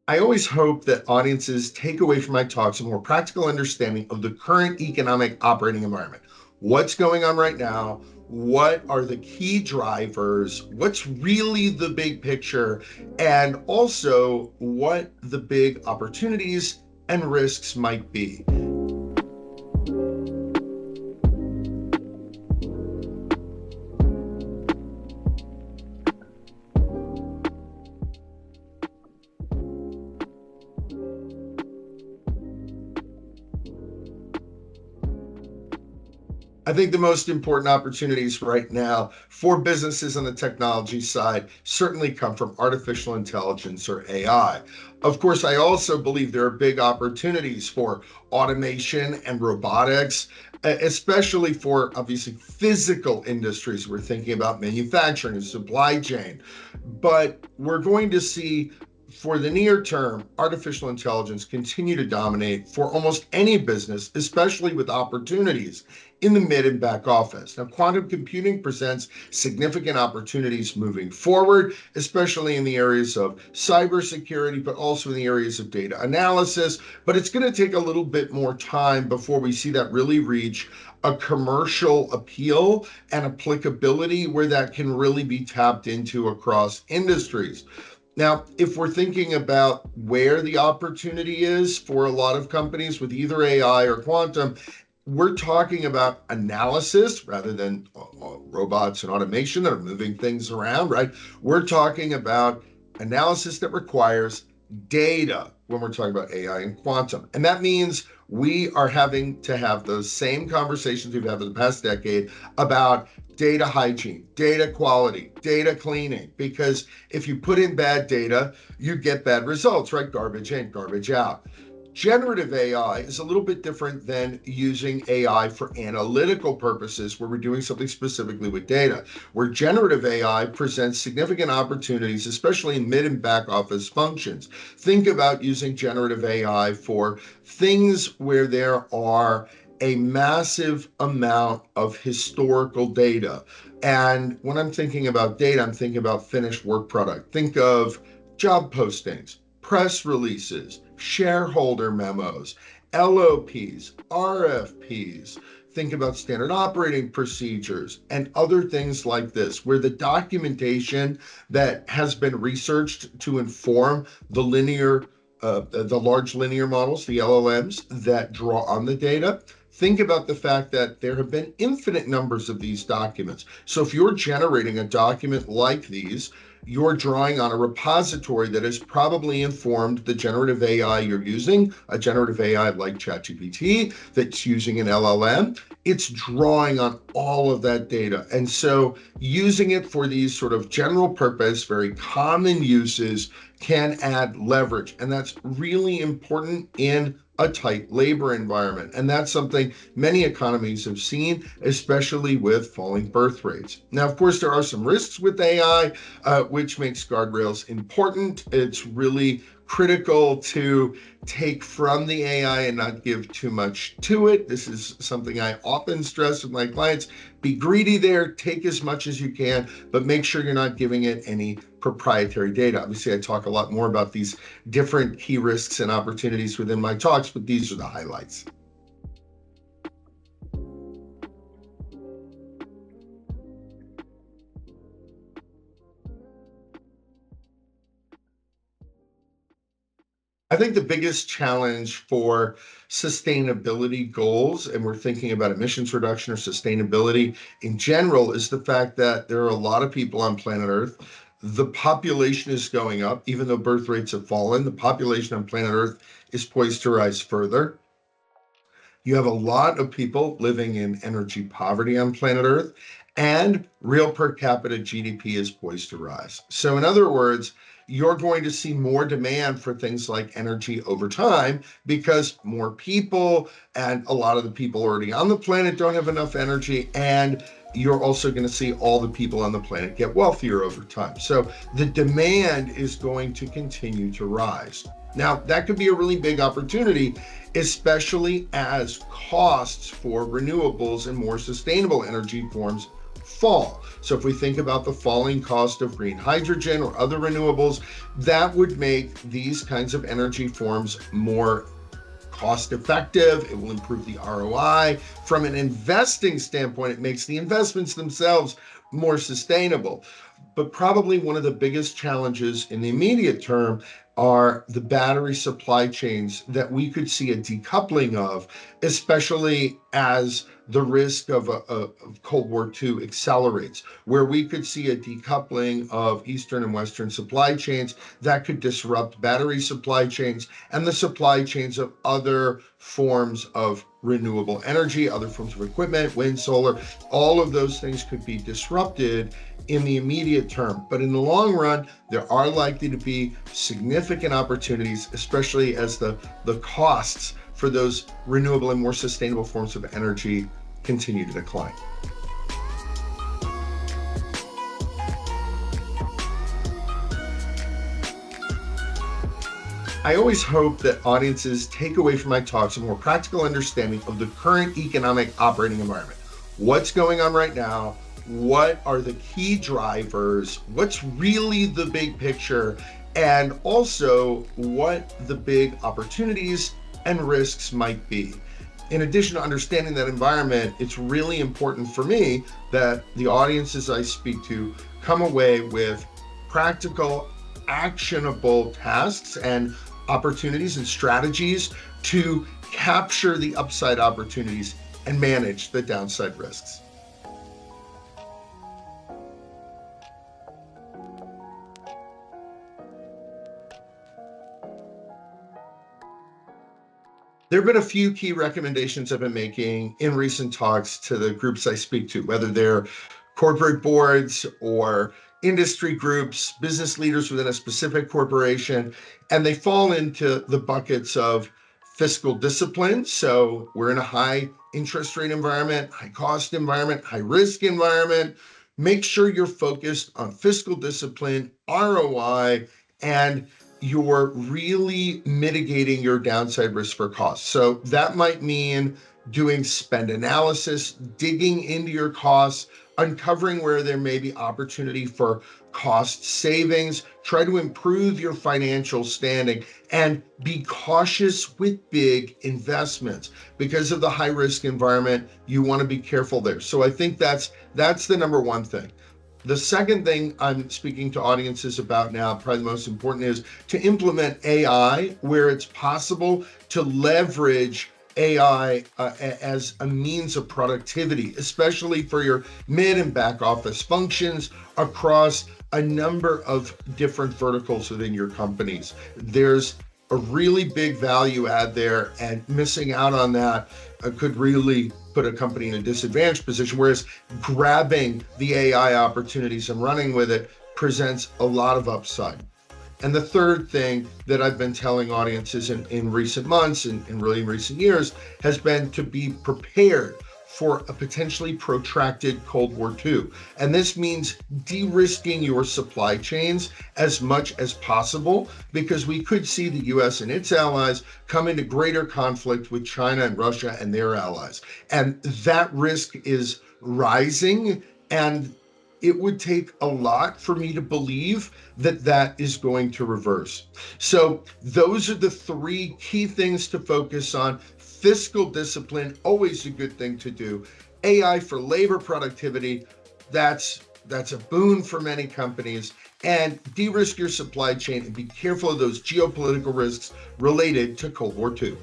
I always hope that audiences take away from my talks a more practical understanding of the current economic operating environment. What's going on right now? What are the key drivers? What's really the big picture? And also, what the big opportunities and risks might be. I think the most important opportunities right now for businesses on the technology side certainly come from artificial intelligence or AI. Of course, I also believe there are big opportunities for automation and robotics, especially for obviously physical industries. We're thinking about manufacturing and supply chain, but we're going to see for the near term, artificial intelligence continue to dominate for almost any business, especially with opportunities in the mid and back office. Now, quantum computing presents significant opportunities moving forward, especially in the areas of cybersecurity, but also in the areas of data analysis. But it's going to take a little bit more time before we see that really reach a commercial appeal and applicability where that can really be tapped into across industries. Now, if we're thinking about where the opportunity is for a lot of companies with either AI or quantum, we're talking about analysis rather than robots and automation that are moving things around, right? We're talking about analysis that requires data when we're talking about AI and quantum. And that means we are having to have those same conversations we've had for the past decade about data hygiene, data quality, data cleaning, because if you put in bad data, you get bad results, right? Garbage in, garbage out. Generative AI is a little bit different than using AI for analytical purposes where we're doing something specifically with data, where generative AI presents significant opportunities, especially in mid and back office functions. Think about using generative AI for things where there are a massive amount of historical data. And when I'm thinking about data, I'm thinking about finished work product. Think of job postings, press releases, shareholder memos, LOPs, RFPs. Think about standard operating procedures and other things like this, where the documentation that has been researched to inform the large linear models, the LLMs that draw on the data. Think about the fact that there have been infinite numbers of these documents. So if you're generating a document like these, you're drawing on a repository that has probably informed the generative AI you're using, a generative AI like ChatGPT that's using an LLM. It's drawing on all of that data. And so using it for these sort of general purpose, very common uses can add leverage. And that's really important in a tight labor environment. And that's something many economies have seen, especially with falling birth rates. Now, of course, there are some risks with AI, which makes guardrails important. It's really critical to take from the AI and not give too much to it. This is something I often stress with my clients. Be greedy there, take as much as you can, but make sure you're not giving it any proprietary data. Obviously, I talk a lot more about these different key risks and opportunities within my talks, but these are the highlights. I think the biggest challenge for sustainability goals, and we're thinking about emissions reduction or sustainability in general, is the fact that there are a lot of people on planet Earth. The population is going up, even though birth rates have fallen. The population on planet Earth is poised to rise further. You have a lot of people living in energy poverty on planet Earth, and real per capita GDP is poised to rise. So, in other words, you're going to see more demand for things like energy over time because more people and a lot of the people already on the planet don't have enough energy, and you're also going to see all the people on the planet get wealthier over time. So the demand is going to continue to rise. Now, that could be a really big opportunity, especially as costs for renewables and more sustainable energy forms fall. So if we think about the falling cost of green hydrogen or other renewables, that would make these kinds of energy forms more cost effective. It will improve the ROI. From an investing standpoint, it makes the investments themselves more sustainable. But probably one of the biggest challenges in the immediate term are the battery supply chains that we could see a decoupling of, especially as the risk of Cold War II accelerates, where we could see a decoupling of Eastern and Western supply chains that could disrupt battery supply chains and the supply chains of other forms of renewable energy, other forms of equipment, wind, solar. All of those things could be disrupted in the immediate term. But in the long run, there are likely to be significant opportunities, especially as the costs for those renewable and more sustainable forms of energy continue to decline. I always hope that audiences take away from my talks a more practical understanding of the current economic operating environment. What's going on right now? What are the key drivers? What's really the big picture? And also what the big opportunities and risks might be. In addition to understanding that environment, it's really important for me that the audiences I speak to come away with practical, actionable tasks and opportunities and strategies to capture the upside opportunities and manage the downside risks. There have been a few key recommendations I've been making in recent talks to the groups I speak to, whether they're corporate boards or industry groups, business leaders within a specific corporation, and they fall into the buckets of fiscal discipline. So we're in a high interest rate environment, high cost environment, high risk environment. Make sure you're focused on fiscal discipline, ROI, and you're really mitigating your downside risk for costs. So that might mean doing spend analysis, digging into your costs, uncovering where there may be opportunity for cost savings, try to improve your financial standing, and be cautious with big investments. Because of the high risk environment, you want to be careful there. So I think that's the number one thing. The second thing I'm speaking to audiences about now, probably the most important, is to implement AI where it's possible to leverage AI as a means of productivity, especially for your mid and back office functions across a number of different verticals within your companies. There's a really big value add there, and missing out on that could really put a company in a disadvantaged position, whereas grabbing the AI opportunities and running with it presents a lot of upside. And the third thing that I've been telling audiences in recent months and really in recent years has been to be prepared for a potentially protracted Cold War II. And this means de-risking your supply chains as much as possible, because we could see the US and its allies come into greater conflict with China and Russia and their allies. And that risk is rising, and it would take a lot for me to believe that that is going to reverse. So those are the three key things to focus on. Fiscal discipline, always a good thing to do. AI for labor productivity, that's a boon for many companies. And de-risk your supply chain and be careful of those geopolitical risks related to Cold War II.